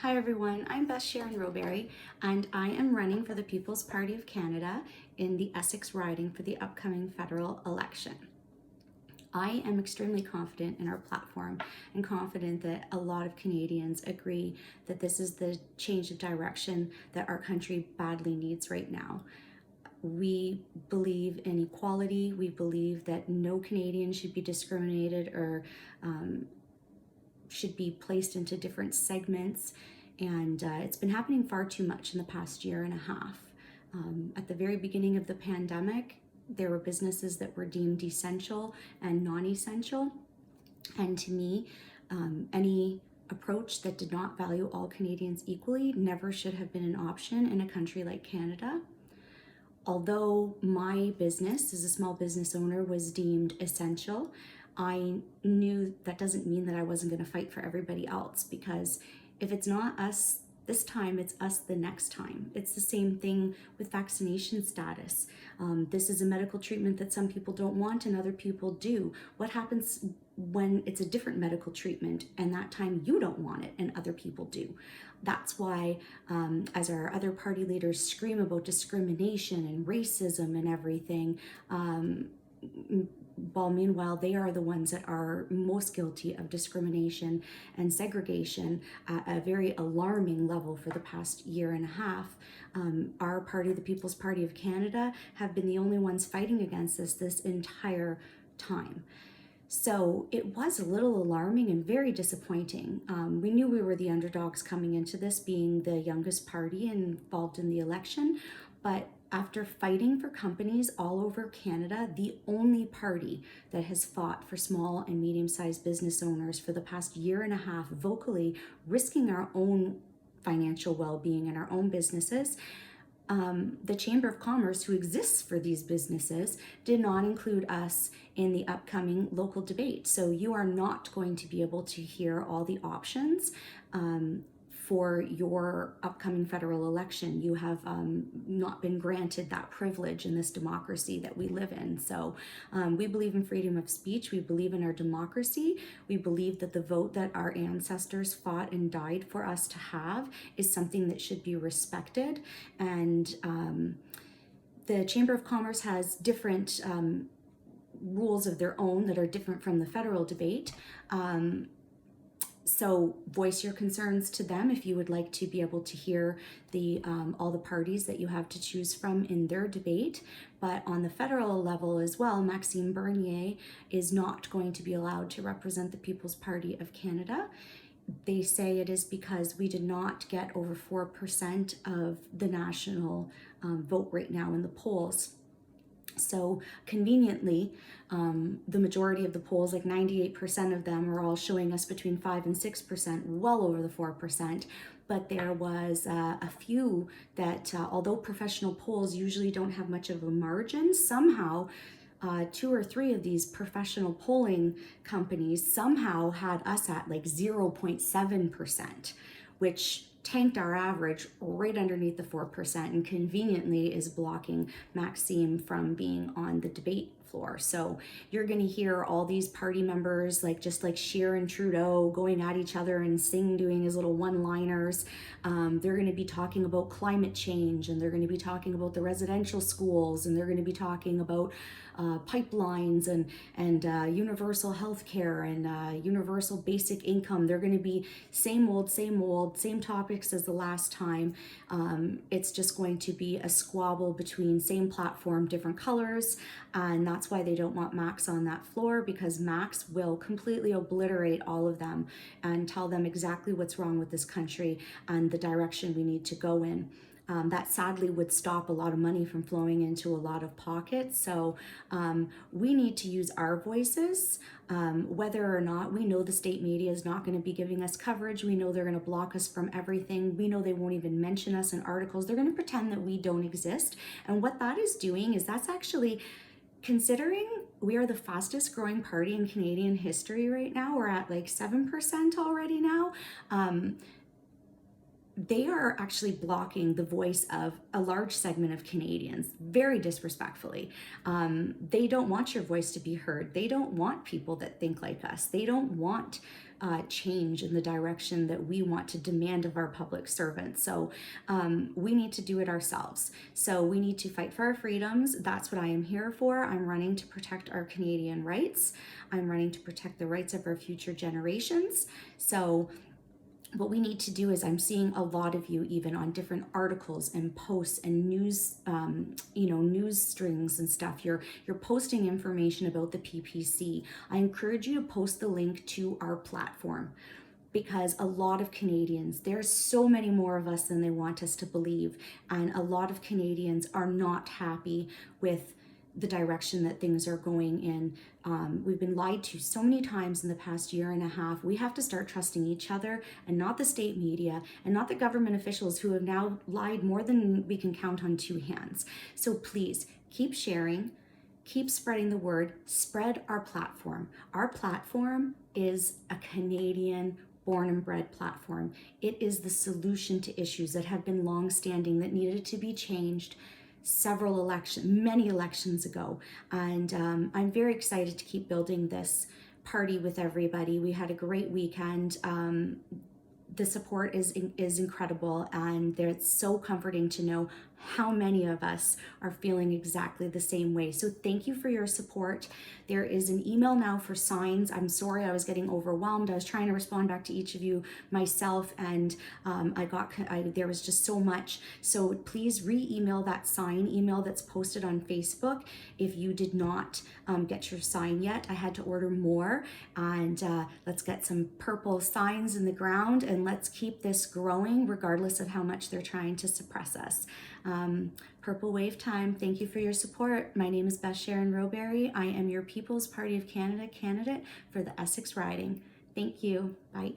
Hi everyone, I'm Beth Sharon Roberry and I am running for the People's Party of Canada in the Essex riding for the upcoming federal election. I am extremely confident in our platform and confident that a lot of Canadians agree that this is the change of direction that our country badly needs right now. We believe in equality. We believe that no Canadian should be discriminated or should be placed into different segments. And it's been happening far too much in the past year and a half. At the very beginning of the pandemic, there were businesses that were deemed essential and non-essential. And to me, any approach that did not value all Canadians equally never should have been an option in a country like Canada. Although my business as a small business owner was deemed essential, I knew that doesn't mean that I wasn't going to fight for everybody else, because if it's not us this time, it's us the next time. It's the same thing with vaccination status. This is a medical treatment that some people don't want and other people do. What happens when it's a different medical treatment and that time you don't want it and other people do? That's why, as our other party leaders scream about discrimination and racism and everything, while meanwhile they are the ones that are most guilty of discrimination and segregation at a very alarming level for the past year and a half. Our party, the People's Party of Canada, have been the only ones fighting against this entire time. So it was a little alarming and very disappointing. We knew we were the underdogs coming into this, being the youngest party involved in the election, but after fighting for companies all over Canada, the only party that has fought for small and medium-sized business owners for the past year and a half, vocally risking our own financial well-being and our own businesses, the Chamber of Commerce, who exists for these businesses, did not include us in the upcoming local debate. So you are not going to be able to hear all the options for your upcoming federal election. You have not been granted that privilege in this democracy that we live in. So we believe in freedom of speech. We believe in our democracy. We believe that the vote that our ancestors fought and died for us to have is something that should be respected. And the Chamber of Commerce has different rules of their own that are different from the federal debate. So voice your concerns to them if you would like to be able to hear the all the parties that you have to choose from in their debate. But on the federal level as well, Maxime Bernier is not going to be allowed to represent the People's Party of Canada. They say it is because we did not get over 4% of the national vote right now in the polls. So conveniently, the majority of the polls, like 98% of them, are all showing us between 5 and 6%, well over the 4%. But there was a few that, although professional polls usually don't have much of a margin, somehow 2 or 3 of these professional polling companies somehow had us at like 0.7%, which tanked our average right underneath the 4% and conveniently is blocking Maxime from being on the debate floor. So you're going to hear all these party members, just like Scheer and Trudeau, going at each other, and Singh doing his little one-liners. They're going to be talking about climate change, and they're going to be talking about the residential schools, and they're going to be talking about pipelines and universal health care and universal basic income. They're going to be same old, same topics as the last time. It's just going to be a squabble between same platform, different colors, and that's why they don't want Max on that floor, because Max will completely obliterate all of them and tell them exactly what's wrong with this country and the direction we need to go in. That sadly would stop a lot of money from flowing into a lot of pockets. So we need to use our voices, whether or not we know the state media is not going to be giving us coverage. We know they're going to block us from everything. We know they won't even mention us in articles. They're going to pretend that we don't exist. And what that is doing is that's actually, considering we are the fastest growing party in Canadian history right now, we're at like 7% already now. They are actually blocking the voice of a large segment of Canadians very disrespectfully. They don't want your voice to be heard. They don't want people that think like us. They don't want change in the direction that we want to demand of our public servants. So we need to do it ourselves. So we need to fight for our freedoms. That's what I am here for. I'm running to protect our Canadian rights. I'm running to protect the rights of our future generations. So what we need to do is, I'm seeing a lot of you even on different articles and posts and news, news strings and stuff. You're posting information about the PPC. I encourage you to post the link to our platform, because a lot of Canadians, there's so many more of us than they want us to believe, and a lot of Canadians are not happy with the direction that things are going in. We've been lied to so many times in the past year and a half. We have to start trusting each other, and not the state media, and not the government officials who have now lied more than we can count on two hands. So please keep sharing, keep spreading the word, spread our platform. Our platform is a Canadian born and bred platform. It is the solution to issues that have been long-standing, that needed to be changed many elections ago. And I'm very excited to keep building this party with everybody. We had a great weekend. The support is incredible, and it's so comforting to know how many of us are feeling exactly the same way. So thank you for your support. There is an email now for signs. I'm sorry, I was getting overwhelmed. I was trying to respond back to each of you myself, and there was just so much. So please re-email that sign email that's posted on Facebook if you did not get your sign yet. I had to order more, and let's get some purple signs in the ground, and let's keep this growing regardless of how much they're trying to suppress us. Purple Wave time. Thank you for your support. My name is Beth Sharon Rowberry. I am your People's Party of Canada candidate for the Essex riding. Thank you. Bye.